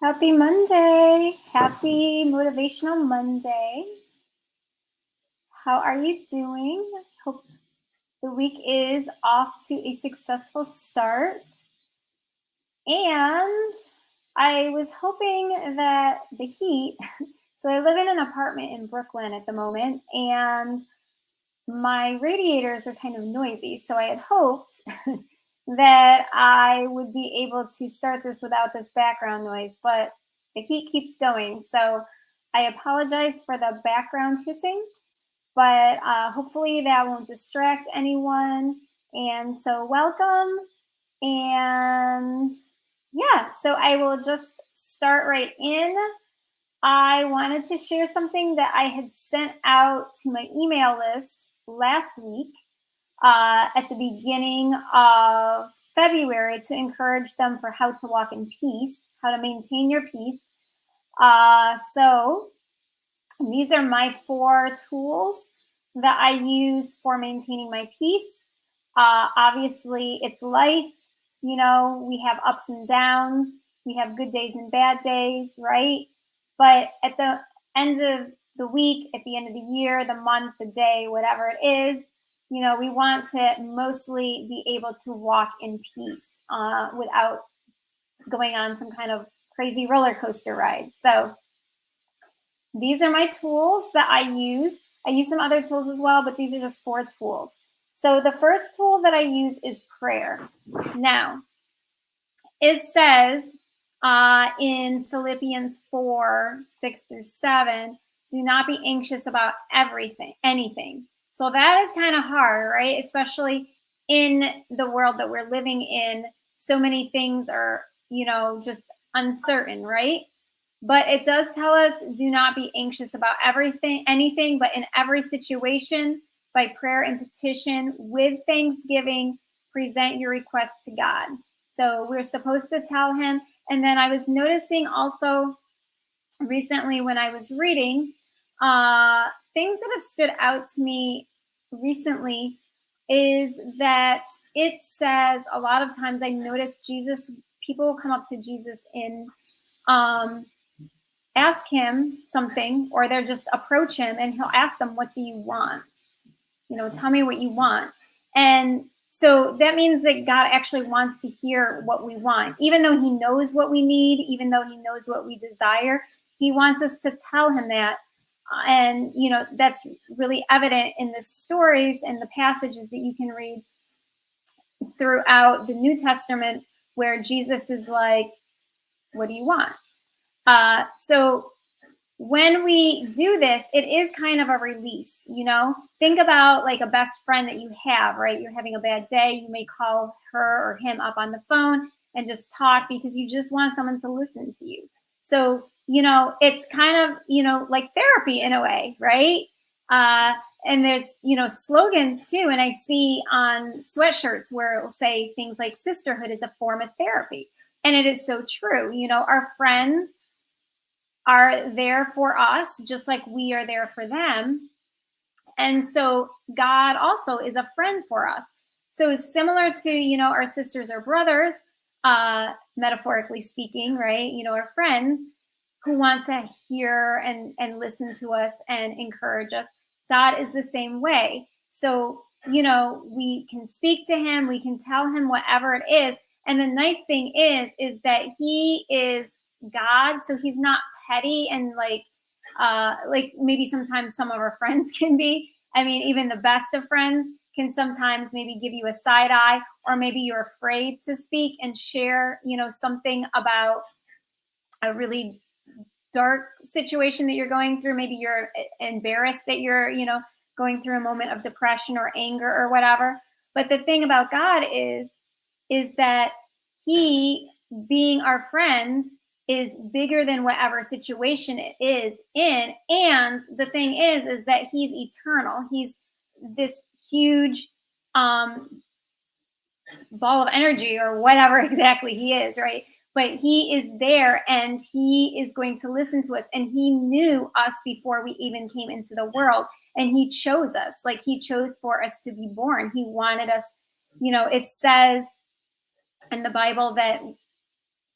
Happy Monday. Happy Motivational Monday. How are you doing? Hope the week is off to a successful start. And I was hoping that the heat, so I live in an apartment in Brooklyn at the moment, and my radiators are kind of noisy. So I had hoped that I would be able to start this without this background noise, but the heat keeps going. So I apologize for the background hissing, but hopefully that won't distract anyone. And so welcome. And yeah, so I will just start right in. I wanted to share something that I had sent out to my email list last week at the beginning of February to encourage them for how to walk in peace, how to maintain your peace. So these are my 4 tools that I use for maintaining my peace. Obviously, it's life. You know, we have ups and downs. We have good days and bad days, right? But at the end of the week, at the end of the year, the month, the day, whatever it is, you know, we want to mostly be able to walk in peace without going on some kind of crazy roller coaster ride. So these are my tools that I use. I use some other tools as well, but these are just 4 tools. So the first tool that I use is prayer. Now, it says in Philippians 4:6-7, do not be anxious about anything. So that is kind of hard, right? Especially in the world that we're living in. So many things are, just uncertain, right? But it does tell us do not be anxious about anything, but in every situation, by prayer and petition, with thanksgiving, present your requests to God. So we're supposed to tell him. And then I was noticing also recently when I was reading, things that have stood out to me recently is that it says a lot of times I notice people will come up to Jesus in ask him something, or they'll just approach him and he'll ask them, what do you want? Tell me what you want. And so that means that God actually wants to hear what we want. Even though he knows what we need, even though he knows what we desire, he wants us to tell him that. And, that's really evident in the stories and the passages that you can read throughout the New Testament where Jesus is like, what do you want? So when we do this, it is kind of a release, Think about like a best friend that you have, right? You're having a bad day. You may call her or him up on the phone and just talk because you just want someone to listen to you. So, it's kind of, like therapy in a way, right? And there's, slogans too. And I see on sweatshirts where it will say things like sisterhood is a form of therapy. And it is so true. Our friends are there for us, just like we are there for them. And so God also is a friend for us. So it's similar to, our sisters or brothers, metaphorically speaking, right? Our friends who want to hear and listen to us and encourage us. God is the same way. So, we can speak to him, we can tell him whatever it is. And the nice thing is that he is God. So he's not petty and like maybe sometimes some of our friends can be. I mean, even the best of friends can sometimes maybe give you a side eye, or maybe you're afraid to speak and share, something about a really dark situation that you're going through. Maybe you're embarrassed that you're, going through a moment of depression or anger or whatever. But the thing about God is that he, being our friend, is bigger than whatever situation it is in. And the thing is that he's eternal. He's this huge ball of energy or whatever exactly he is, right? But he is there and he is going to listen to us. And he knew us before we even came into the world. And he chose us, like he chose for us to be born. He wanted us, it says in the Bible that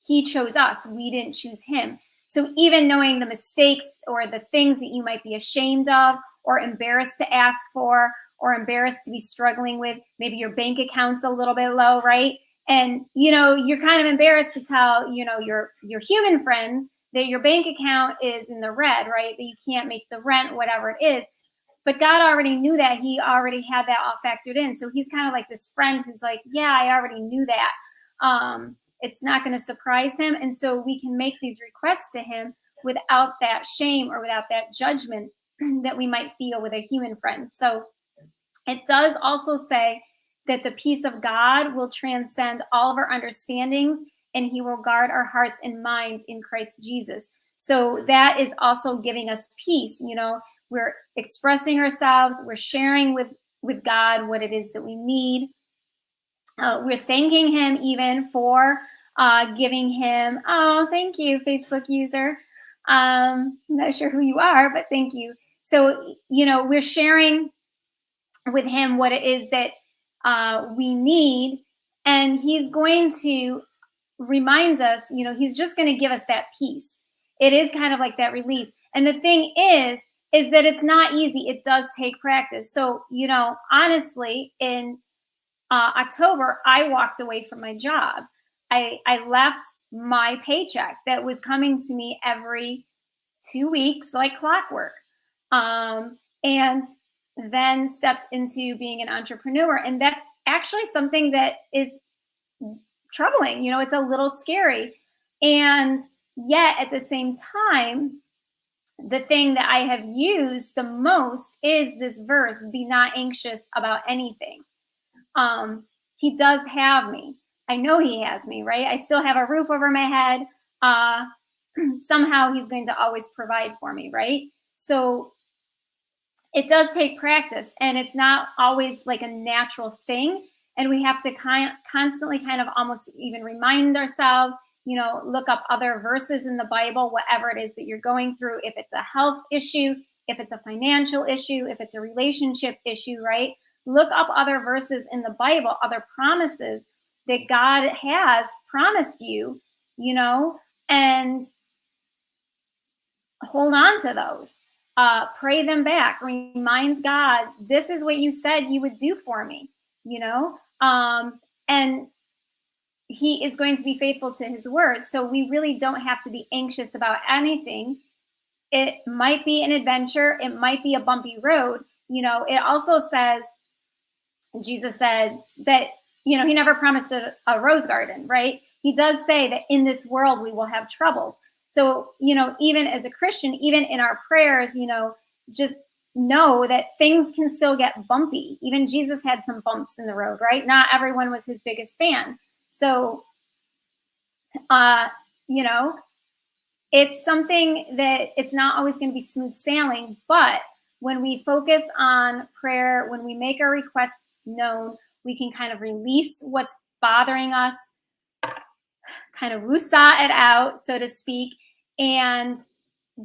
he chose us. We didn't choose him. So even knowing the mistakes or the things that you might be ashamed of or embarrassed to ask for or embarrassed to be struggling with, maybe your bank account's a little bit low, right? And you're kind of embarrassed to tell your human friends that your bank account is in the red, right? That you can't make the rent, whatever it is. But God already knew that. He already had that all factored in. So he's kind of like this friend who's like, yeah, I already knew that. It's not going to surprise him. And so we can make these requests to him without that shame or without that judgment that we might feel with a human friend. So it does also say that the peace of God will transcend all of our understandings, and he will guard our hearts and minds in Christ Jesus. So that is also giving us peace. We're expressing ourselves, we're sharing with God what it is that we need. We're thanking him even for giving him, oh, thank you, Facebook user. I'm not sure who you are, but thank you. So, we're sharing with him what it is that we need, and he's going to remind us, he's just going to give us that peace. It is kind of like that release. And the thing is that it's not easy. It does take practice. So, honestly, in October, I walked away from my job. I left my paycheck that was coming to me every 2 weeks like clockwork. And then stepped into being an entrepreneur. And that's actually something that is troubling. It's a little scary. And yet at the same time, the thing that I have used the most is this verse, be not anxious about anything. He does have me. I know he has me, right? I still have a roof over my head. Somehow he's going to always provide for me, right? So it does take practice, and it's not always like a natural thing. And we have to constantly kind of almost even remind ourselves, look up other verses in the Bible, whatever it is that you're going through. If it's a health issue, if it's a financial issue, if it's a relationship issue, right? Look up other verses in the Bible, other promises that God has promised you, and hold on to those. Pray them back. Reminds God, this is what you said you would do for me, and he is going to be faithful to his word. So we really don't have to be anxious about anything. It might be an adventure. It might be a bumpy road. It also says, Jesus said that, he never promised a rose garden, right? He does say that in this world we will have troubles. So, even as a Christian, even in our prayers, just know that things can still get bumpy. Even Jesus had some bumps in the road, right? Not everyone was his biggest fan. So, it's something that it's not always going to be smooth sailing, but when we focus on prayer, when we make our requests known, we can kind of release what's bothering us, kind of woosah it out, so to speak, and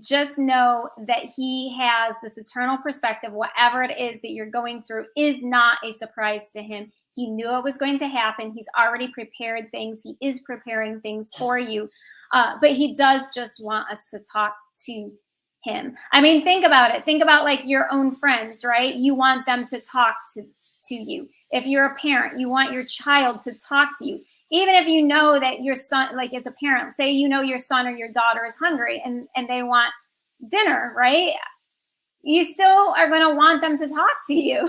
just know that he has this eternal perspective. Whatever it is that you're going through is not a surprise to him. He knew it was going to happen. He's already prepared things. He is preparing things for you. But he does just want us to talk to him. I mean, think about it. Think about like your own friends, right? You want them to talk to you. If you're a parent, you want your child to talk to you. Even if you know that your son, like as a parent, say your son or your daughter is hungry and they want dinner, right? You still are going to want them to talk to you.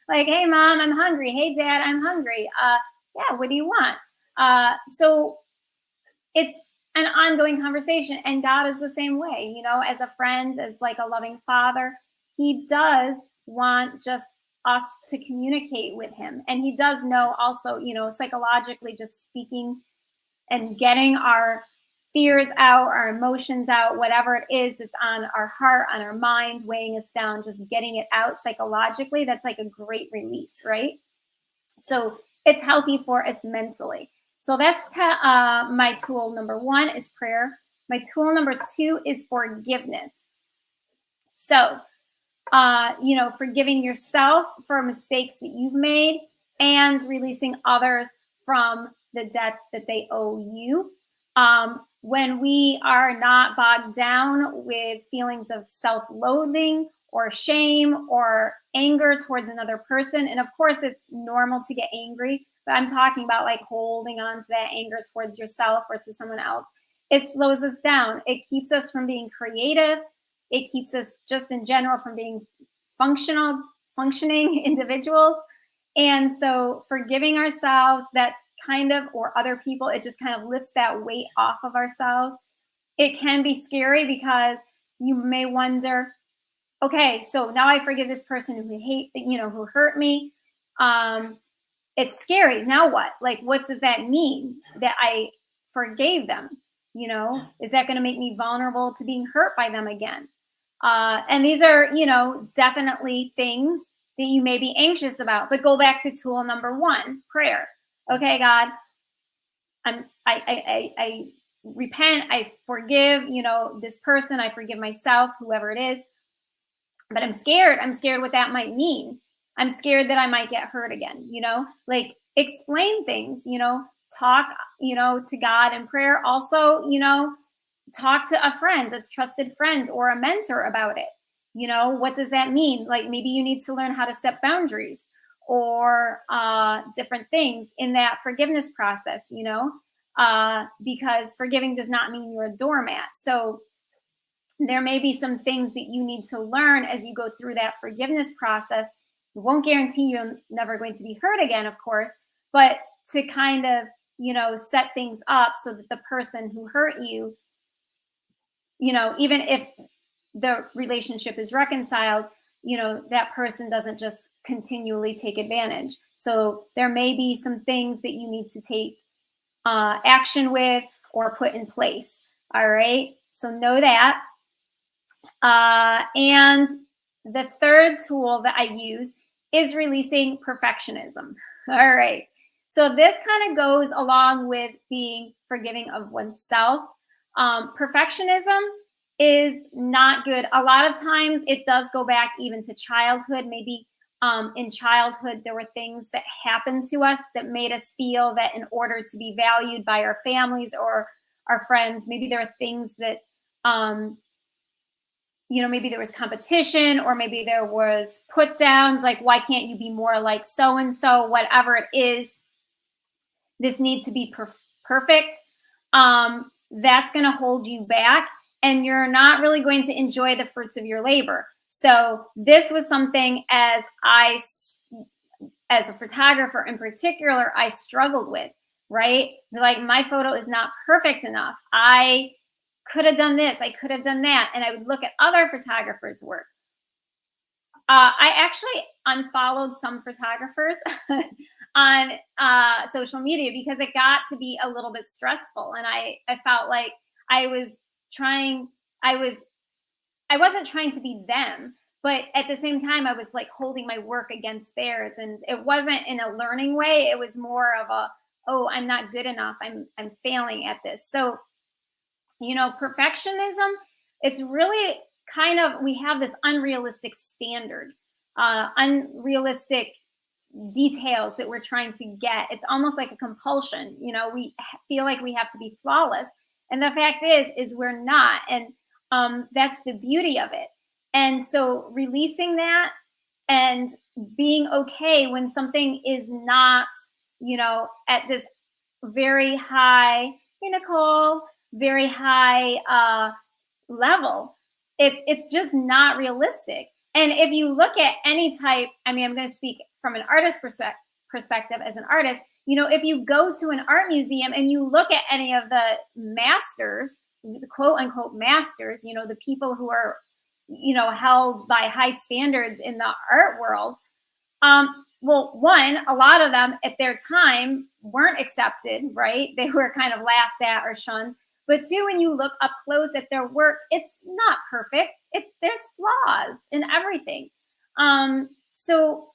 Like, hey, mom, I'm hungry. Hey, dad, I'm hungry. Yeah, what do you want? So it's an ongoing conversation. And God is the same way, as a friend, as like a loving father. He does want just us to communicate with him. And he does know also, psychologically, just speaking and getting our fears out, our emotions out, whatever it is that's on our heart, on our mind, weighing us down, just getting it out psychologically. That's like a great release, right? So it's healthy for us mentally. So that's my tool number 1 is prayer. My tool number 2 is forgiveness. So, forgiving yourself for mistakes that you've made and releasing others from the debts that they owe you. When we are not bogged down with feelings of self-loathing or shame or anger towards another person. And of course, it's normal to get angry, but I'm talking about like holding on to that anger towards yourself or to someone else. It slows us down. It keeps us from being creative. It keeps us just in general from being functioning individuals. And so forgiving ourselves, that kind of, or other people, it just kind of lifts that weight off of ourselves. It can be scary because you may wonder, okay, so now I forgive this person who hurt me. It's scary. Now what? Like, what does that mean that I forgave them? Is that going to make me vulnerable to being hurt by them again? And these are, definitely things that you may be anxious about. But go back to tool number one, prayer. Okay, God, I repent, I forgive, this person, I forgive myself, whoever it is. But I'm scared. I'm scared what that might mean. I'm scared that I might get hurt again, like explain things, talk, to God in prayer. Also, talk to a friend, a trusted friend or a mentor about it. What does that mean? Like maybe you need to learn how to set boundaries or different things in that forgiveness process, because forgiving does not mean you're a doormat. So there may be some things that you need to learn as you go through that forgiveness process. It won't guarantee you're never going to be hurt again, of course, but to kind of, set things up so that the person who hurt you, even if the relationship is reconciled, that person doesn't just continually take advantage. So there may be some things that you need to take action with or put in place. All right. So know that. And the third tool that I use is releasing perfectionism. All right. So this kind of goes along with being forgiving of oneself. Perfectionism is not good. A lot of times it does go back even to childhood. Maybe in childhood, there were things that happened to us that made us feel that in order to be valued by our families or our friends, maybe there are things that maybe there was competition or maybe there was put downs, like, why can't you be more like so-and-so, whatever it is, this needs to be perfect. That's going to hold you back and you're not really going to enjoy the fruits of your labor. So this was something as a photographer in particular, I struggled with, right? Like my photo is not perfect enough. I could have done this, I could have done that. And I would look at other photographers' work. I actually unfollowed some photographers on social media because it got to be a little bit stressful. And I felt like I wasn't trying to be them, but at the same time, I was like holding my work against theirs. And it wasn't in a learning way. It was more of oh, I'm not good enough. I'm failing at this. So perfectionism, it's really kind of, we have this unrealistic standard, unrealistic details that we're trying to get. It's almost like a compulsion. We feel like we have to be flawless. And the fact is we're not. And that's the beauty of it. And so releasing that and being okay when something is not, at this very high, Nicole, very high level. It's just not realistic. And if you look at any type, I'm going to speak from an artist perspective as an artist, if you go to an art museum and you look at any of the masters, the quote unquote masters, the people who are, held by high standards in the art world, well, one, a lot of them at their time weren't accepted, right? They were kind of laughed at or shunned. But two, when you look up close at their work, it's not perfect. There's flaws in everything. So,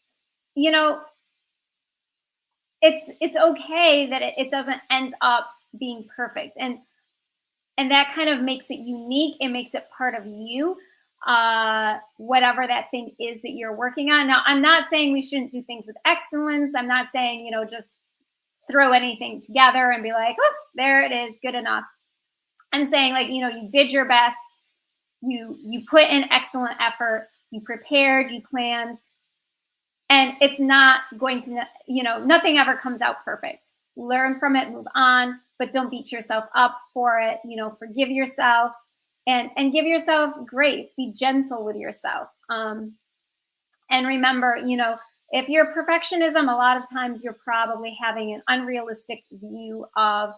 it's okay that it doesn't end up being perfect. And that kind of makes it unique. It makes it part of you, whatever that thing is that you're working on. Now, I'm not saying we shouldn't do things with excellence. I'm not saying, just throw anything together and be like, oh, there it is, good enough. I'm saying, like, you did your best, you put in excellent effort, you prepared, you planned, and it's not going to, nothing ever comes out perfect. Learn from it, move on, but don't beat yourself up for it. Forgive yourself, and give yourself grace. Be gentle with yourself. And remember, if you're perfectionism, a lot of times you're probably having an unrealistic view of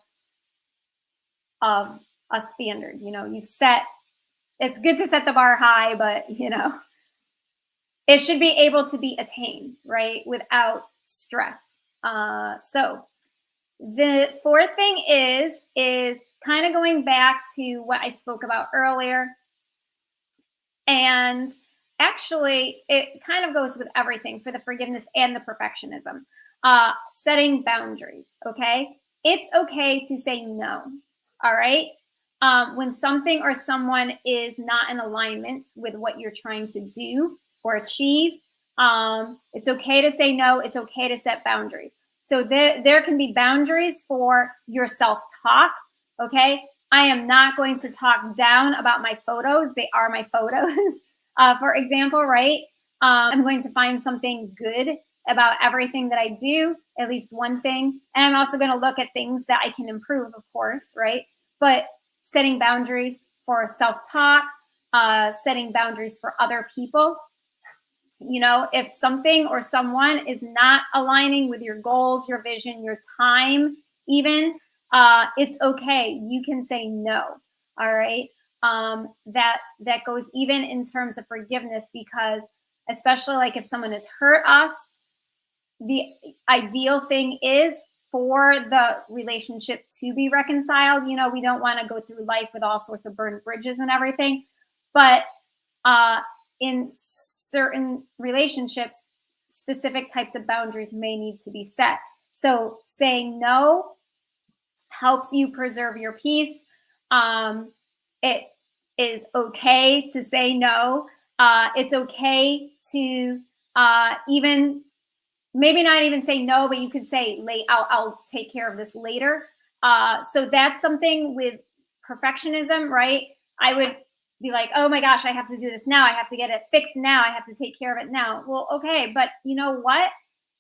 a standard. It's good to set the bar high, but it should be able to be attained, right, without stress. So the fourth thing is kind of going back to what I spoke about earlier. And actually, it kind of goes with everything for the forgiveness and the perfectionism. Setting boundaries, okay? It's okay to say no, all right? When something or someone is not in alignment with what you're trying to do or achieve, it's okay to say no. It's okay to set boundaries. So there can be boundaries for your self-talk, okay? I am not going to talk down about my photos. They are my photos, for example, right? I'm going to find something good about everything that I do, at least one thing. And I'm also going to look at things that I can improve, of course, right? But setting boundaries for self-talk, setting boundaries for other people. If something or someone is not aligning with your goals, your vision, your time, even, it's okay. You can say no. All right. That goes even in terms of forgiveness, because especially like if someone has hurt us, the ideal thing is for the relationship to be reconciled. We don't want to go through life with all sorts of burned bridges and everything, but in certain relationships, specific types of boundaries may need to be set. So saying no helps you preserve your peace. It is okay to say no. It's okay to even maybe not even say no, but you could say, I'll take care of this later. So that's something with perfectionism, right? I would be like, oh my gosh, I have to do this now. I have to get it fixed now. I have to take care of it now. Well, okay, but you know what?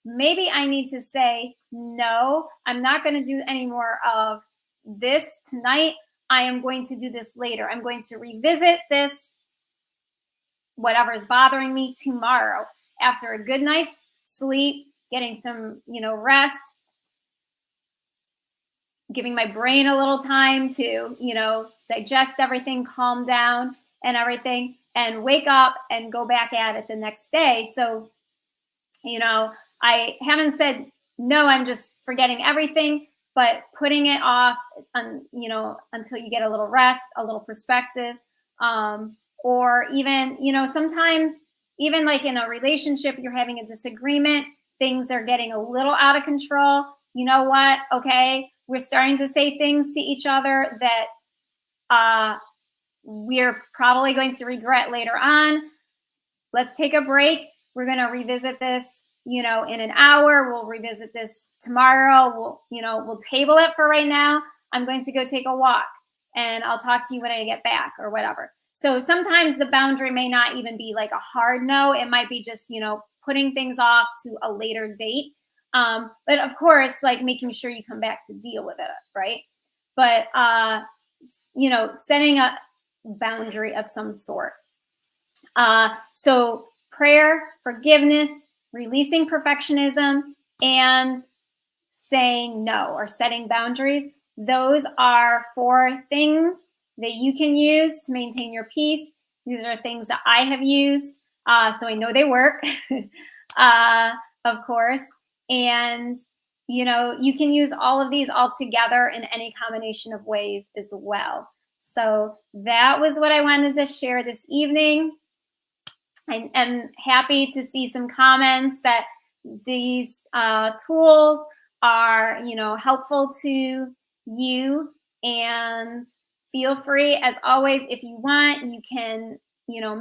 Maybe I need to say, no, I'm not going to do any more of this tonight. I am going to do this later. I'm going to revisit this, whatever is bothering me, tomorrow after a good night's sleep, getting some, rest, giving my brain a little time to, digest everything, calm down and everything, and wake up and go back at it the next day. So, I haven't said no, I'm just forgetting everything, but putting it off, until you get a little rest, a little perspective, or even, sometimes even like in a relationship, you're having a disagreement, things are getting a little out of control. You know what? Okay, we're starting to say things to each other that we're probably going to regret later on. Let's take a break. We're going to revisit this, in an hour. We'll revisit this tomorrow. We'll table it for right now. I'm going to go take a walk and I'll talk to you when I get back or whatever. So sometimes the boundary may not even be like a hard no. It might be just, putting things off to a later date. But of course, like making sure you come back to deal with it, right? But, setting a boundary of some sort. So prayer, forgiveness, releasing perfectionism, and saying no or setting boundaries. Those are 4 things that you can use to maintain your peace. These are things that I have used, so I know they work, of course. And, you can use all of these all together in any combination of ways as well. So that was what I wanted to share this evening. I am happy to see some comments that these tools are, helpful to you. And feel free, as always, if you want, you can,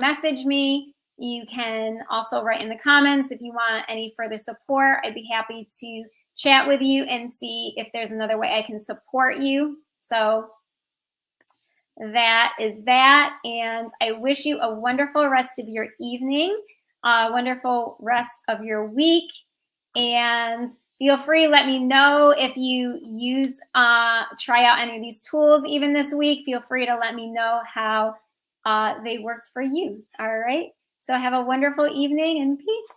message me. You can also write in the comments if you want any further support. I'd be happy to chat with you and see if there's another way I can support you. So that is that. And I wish you a wonderful rest of your evening, a wonderful rest of your week. And feel free, let me know if you try out any of these tools even this week. Feel free to let me know how they worked for you. All right. So have a wonderful evening and peace.